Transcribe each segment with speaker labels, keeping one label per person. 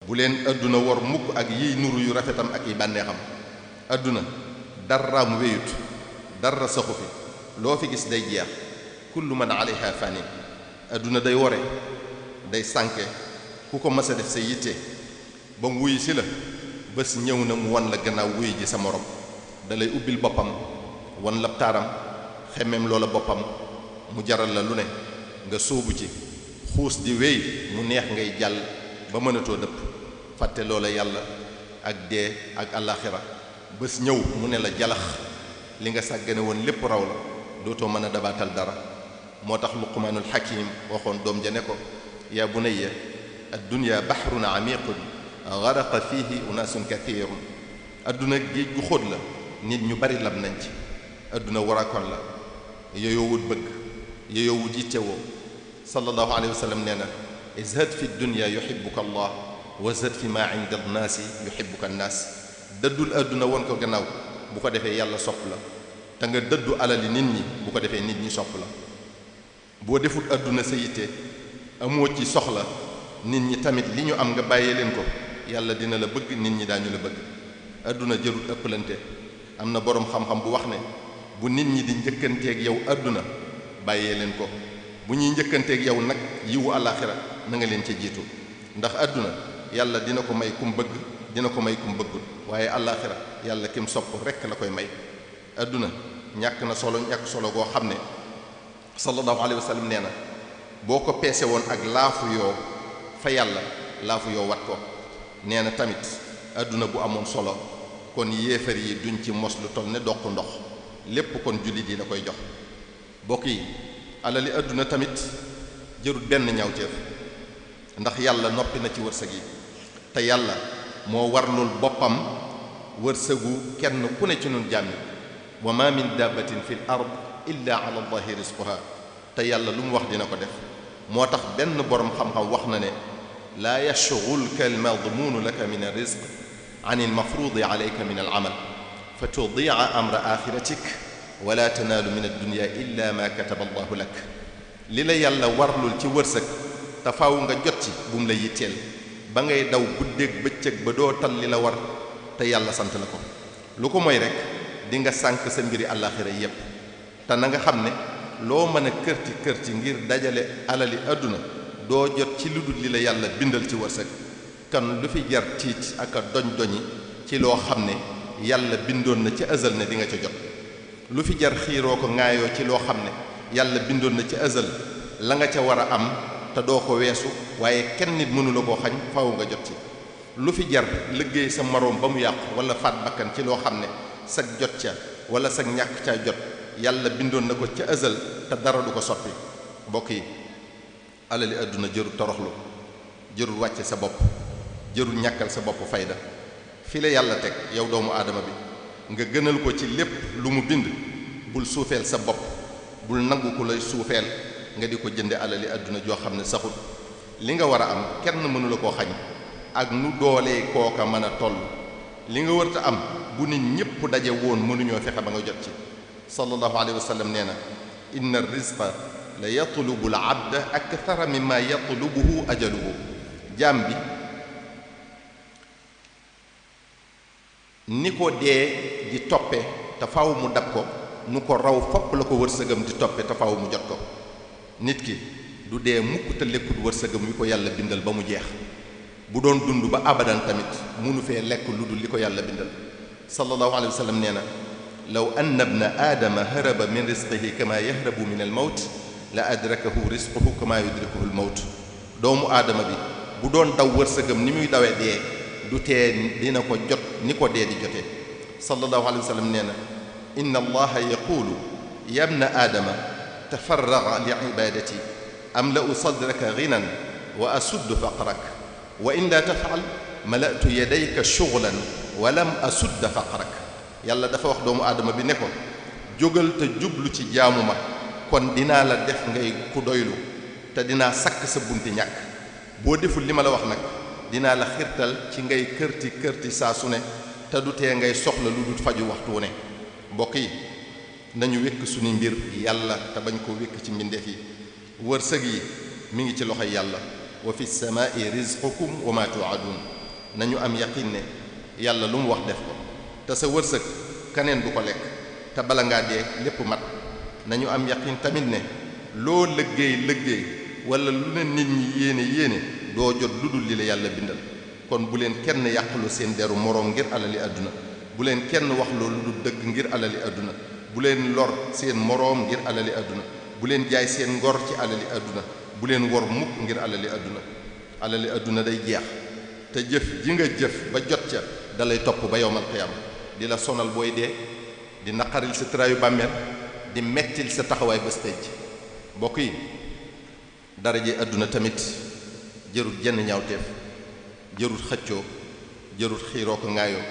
Speaker 1: bu leen adduna war mukk ak yiy nuru yu rafetam ak yi bànneexam. adduna daraam wéyut dara saxu fi loo fi gis day jeex kullu man alayha fanin. adduna day wore day sànke ku ko mës a def sa yitte ba mu wuyu si la bés ñëw na mu wan la gannaaw wuyu ji sa morom da lay ubbil boppam wan la taaram xemmeem loola boppam mu jaral la lu ne nga sóobu ci xuus di wéy mu neex ngay jàll ba mënatoo dëpp fàtte loola yàlla ak dee ak àllaaxira bés ñëw mu ne la jalax li nga sàggane woon lépp raw la dootoo mën a dabaatal dara. moo tax luqmaanul hakim waxoon doom ja ne ko yaa bunayya ad-dunya bahrun amiqun garaqa fihi unaasun kathirun. adduna géej gu xóot la nit ñu bari lab nañ ci. adduna warakoon la yooyoo wut bëgg yooyoo wut yittewoo. sallallahu alayhi wa sallam nee na izhad fi dunya yuhibbuka allah wa zhad fi ma inda annaasi yuhibbuka annaas. dëddul adduna woon ko gannaaw bu ko defee yàlla sopp la te nga dëddu alali nit ñi bu ko defee nit ñi sopp la. boo defut adduna sa yitte amoo ci soxla nit ñi tamit li ñu am nga bàyyee leen ko yàlla dina la bëgg nit ñi daañu la bëgg. adduna jërul ëppalante. am na boroom xam-xam bu wax ne bu nit ñi di njëkkanteeg yow adduna bàyyee leen ko bu ñuy njëkkanteeg yow nag yiwu àllaaxira na nga leen ca jiitu ndax adduna yàlla dina ko may kum bëgg dina ko may kum bëggul waaye àllaaxira yàlla kim sopp rekk la koy may. adduna ñàkk na solo ñàkk solo goo xam ne sallallahu alayhi wa sallam nee na boo ko peese woon ak laafu yoo fa yàlla laafu yoo wat ko. nee na tamit adduna bu amoon solo kon yéefar yi duñ ci mos lu toll ne doq ndox lépp kon jullit yi la koy jox. bokk yi alali adduna tamit jërut benn ñaawteef ndax yàlla noppi na ci wërsëg yi te yàlla moo warlul boppam wërsëgu kenn ku ne ci nun jàmmi wa ma min dabbatin fil ard illa ala allahi rizquha. te yàlla lu mu wax dina ko def. moo tax benn boroom xam-xam wax na ne laa yashghulka almadmuunu laka min arrizq an almafruudi alayka min alamal fa tudia amra axiratik wala tanaalu min addunya illa ma kataba allahu lak. li la yàlla warlul ci wërsëg te faaw nga jot ci bu mu la yitteel ba ngay daw guddeeg bëccëg ba doo tal li la war te yàlla sant la ko. lu ko mooy rek di nga sànk sa mbiri àllaaxira yépp. te na nga xam ne loo mën a kërti ngir dajale alali adduna doo jot ci lu dul li la yàlla bindal ci wërsëg. kan lu fi jar tiit ak a doñ-doñi ci loo xam ne yàlla bindoon na ci azal ne di nga ca jot. lu fi jar xiiroo ko ŋaayoo ci loo xam ne yàlla bindoon na ci azal la nga ca war a am te doo ko weesu waaye kenn nit mënu la koo xañ faaw nga jot ci. lu fi jar liggéey sa moroom ba mu yàqu wala faat bakkan ci loo xam ne sag jot ca wala sag ñàkk caa jot yàlla bindoon na ko ca azal te dara du ko soppi. mbokk yi alali àdduna jërul toroxlu jërul wàcce sa bopp jërul ñàkkal sa bopp fayda. fi la yàlla teg yow doomu aadama bi nga gënal ko ci lépp lu mu bind bul suufeel sa bopp bul nangu ku lay suufeel nga di ko jënde alali àdduna joo xam ne saxul. li nga war a am kenn mënu la koo xañ ak nu doolee kooka mën a toll. li nga wërta am bu nit ñépp daje woon mënuñoo fexe ba nga jot ci. sallallahu alayhi wa sallam nee na inna rizqa la yatlubu al abda akthara mimma yatlubuhu ajaluhu. jaam bi ni ko dee di toppe te faaw mu dab ko nu ko raw fopp la ko wërsëgam di toppe te faaw mu jot ko. nit ki du dee mukk te lekkut wërsëgam wi ko yàlla bindal ba mu jeex. bu doon dund ba abadan tamit munu fee lekk lu dul li ko yàlla bindal. sallallahu alayhi wa sallam nee na law anna ibna aadama haraba min rizqihi kama yahrabu min al mawt la adrakahu rizquhu kama yudrikuhu al mawt. doomu aadama bi bu doon daw wërsëgam ni muy dawee dee du tee dina ko jot ni ko dee di jotee. sallallahu alayhi wa sallam nee na inna allaha yaqulu ya ibna aadama tafarraga li ibadati amla'u sadraka ghinan wa asuddu faqrak wa in la tafal mala'tu yadayka shughlan wa lam asudd faqrak. yàlla dafa wax doomu aadama bi ne ko jógal te jublu ci jaamu ma kon dinaa la def ngay ku doylu te dinaa sakk sa bunti ñàkk. boo deful li ma la wax nag dinaa la xirtal ci ngay kërti saa su ne te du tee ngay soxla lu dul faju waxtu wu ne. mbokk yi nañu wékk suñu mbir yàlla te bañ koo wékk ci mbindeef yi. wërsëg yi mi ngi ci loxoy yàlla. wa fi samaa'i rizqukum wa ma tu'adun nañu am yaqin ne yàlla lu mu wax def ko te sa wërsëg kaneen du ko lekk te bala ngaa dee lépp mat. nañu am yaqin tamit ne loo liggéey wala lu ne nit ñi yéene doo jot lu dul li la yàlla bindal. kon bu leen kenn yàqulu seen deru moroom ngir alali àdduna, bu leen kenn wax loolu du dëgg ngir alali àdduna, bu leen lor seen moroom ngir alali àdduna, bu leen jaay seen ngor ci alali àdduna, bu leen wor mukk ngir alali àdduna. alali àdduna day jeex te jëf ji nga jëf ba jot ca dalay topp ba yowmal qiyaama, di la sonal booy dee, di naqaril sa tëraayu bàmmeel, di mettil sa taxawaay bés tey ji. mbokk yi daraje àdduna tamit jërul jenn ñaawteef, jërul xëccoo, jërul xiiroo ko ŋaayoo,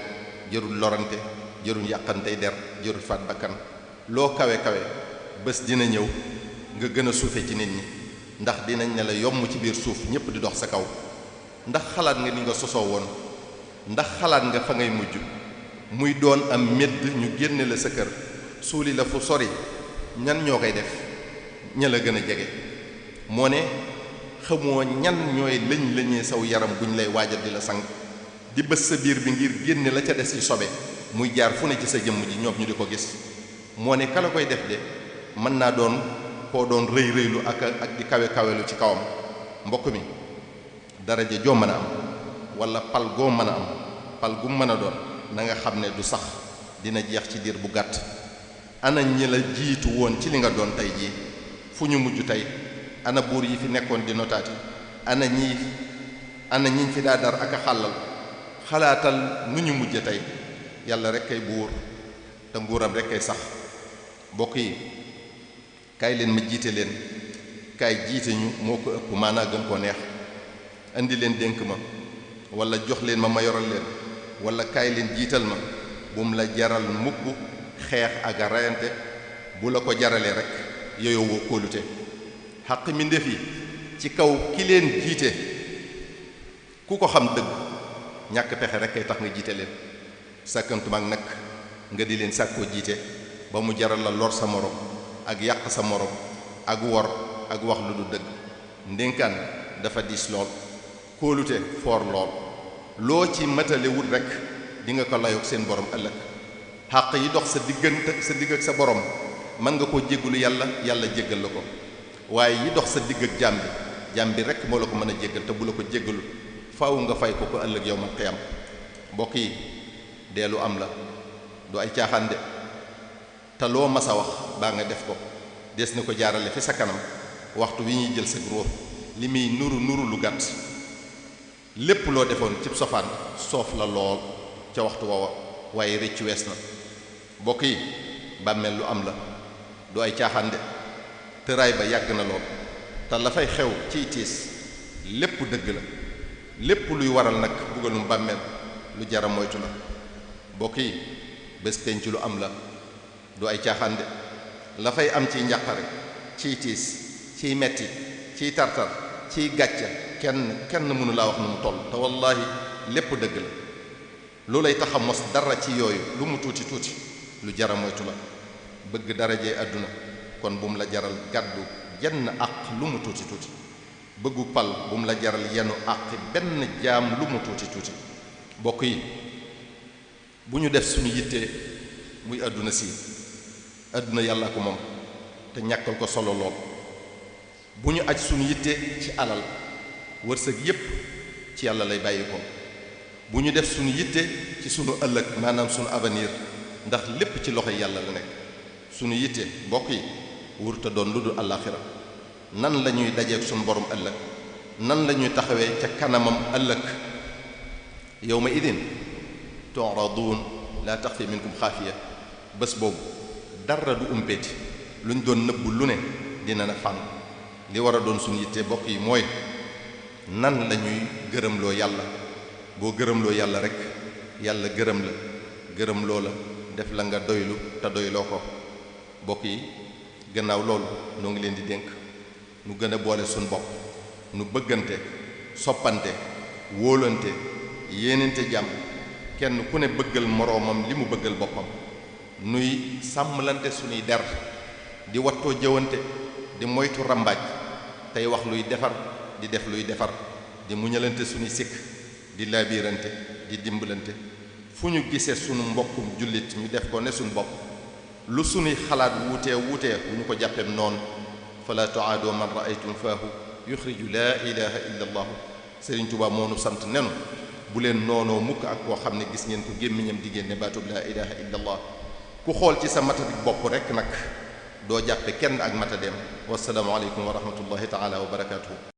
Speaker 1: jërul lorante, jërul yàqantey der, jërul faat bakkan. loo kawe bés dina ñëw nga gën a suufe ci nit ñi, ndax dinañ ne la yomb ci biir suuf ñépp di dox sa kaw. ndax xalaat nga ni nga sosoo woon, ndax xalaat nga fa ngay mujj muy doon am medd ñu génne la sa kër suuli la fu sori. ñan ñoo koy def? ña la gën a jege. moo ne xamoo ñan ñooy lañee saw yaram buñ lay waajal di la sang, di bës sa biir bi ngir génne la ca des ci sobe muy jaar fu ne ci sa jëmm ji ñoom ñu di ko gis. moo ne ka la koy def de mën naa doon koo doon rëylu ak di kawelu ci kawam. mbokk mi daraja joo mën a am wala pal goo mën a am, pal gu mën a doon, na nga xam ne du sax, dina jeex ci diir bu gàtt. ana ñi la jiitu woon ci li nga doon tey jii fu ñu mujj tey? ana buur yi fi nekkoon di notaati? ana ñiñ fi daa dar ak a xàllal? xalaatal nu ñu mujj tey. yàlla rek kay buur te nguuram rek kay sax. mbokk yi kaay leen ma jiite leen, kaay jiite ñu moo ko ëpp maanaa gën koo neex. indi leen dénk ma wala jox leen ma yoral leen, wala kaay leen jiital ma, bum la jaral mukk xeex ak a reyante. bu la ko jaralee rek yooyu woo kóolute. xaq mi ndef yi ci kaw ki leen jiite ku ko xam dëgg ñàkk pexe rek kay tax nga jiite leen. sàkkantumaak nag nga di leen sàkkoo jiite ba mu jaral la lor sa morom ak yàq sa morom ak wor ak wax lu du dëgg. ndénkaan dafa diis lool, kóolute foor lool. loo ci matale wut rek di nga ko layoog seen borom ëllëg. xàq yi dox sa digg ak sa borom mën nga koo jéggalu yàlla jéggal la ko, waaye yi dox sa digg ak jaam bi rek moo la ko mën a jéggal, te bu la ko jéggalu faaw nga fay ko ëllëg yawmal qiyaam. mbokk yi dee lu am la, du ay caaxaan de, te loo mas a wax baa nga def ko des na ko jaarale fi sa kanam. waxtu wi ñuy jël sa ruux li muy nuru lu gàtt, lépp loo defoon cib sofaan soof la lool ca waxtu woowa, waaye rëcc wees na. mbokk yi bàmmeel lu am la, du ay caaxaan de, tëraay ba yàgg na lool, te la fay xew ciy tiis lépp dëgg la. lépp luy waral nag bugalum bàmmeel lu jara moytu la. mbokk yi bés penc lu am la, du ay caaxaan de. la fay am ciy njàqare, ciy tiis, ciy metti, ciy tartar, ciy gàcca, kenn mënu laa wax nu mu toll, te wallaahi lépp dëgg la. lu lay tax a mos dara ci yooyu lu mu tuuti lu jara moytu la. bëgg darajee àdduna kon bu mu la jaral gàddu jenn àq lu mu tuuti bëggu pal bu mu la jaral yenu àq benn jaam lu mu tuuti. mbokk yi bu ñu def suñu yittee muy àdduna si, àdduna yàlla ko moom te ñàkkal ko solo lool. bu ñu aj suñu yitte ci alal, wërsëg yépp ci yàlla lay bàyyi ko. bu ñu def suñu yitte ci sunu ëllëg, maanaam sunu avenir, ndax lépp ci loxo yàlla la nekk. sunu yitte mbokk yi wurta doon lu dul àllaaxira. nan la ñuy dajeek sunu borom ëllëg, nan la ñuy taxawee ca kanamam ëllëg. yawma idin tu'raduun laa taxfi minkum xaafiya. bés boobu dara du umpeeti, luñ doon nëbbu lu ne dina na fànn. li war a doon suñu yitte bokk yi mooy nan la ñuy gërëmloo yàlla. boo gërëmloo yàlla rek yàlla gërëm la, gërëmloo la, def la nga doylu te doyloo ko. bokk yi gannaaw loolu noo ngi leen di dénk nu gën a boole suñu bopp, nu bëggante, soppante, wóolante, yéenante jàmm, kenn ku ne bëggal moroomam li mu bëggal boppam. nuy sàmmlante suñuy der, di wattoo jëwante, di moytu rambaaj, tey wax luy defar, di def luy defar, di muñalante suñuy sikk, di laabirante di dimbalante fu ñu gisee sunu mbokkum jullit ñu def ko ne suñu bopp lu sunuy xalaat wuutee bu ñu ko jàppeem noonu fala tuaadoo man raaytum faahu yuxriju laa ilaha illa allahu Sëriñ Tuubaa moo nu sant nenu bu leen noonoo mukk ak koo xam ne gis ngeen ko gémmiñam di génne baatub laa ilaha illa allah ku xool ci sa matadi bopp rekk nag doo jàppe kenn ak matadeem wasalaamu aleykum wa rahmatullahi taala wa barakatuhu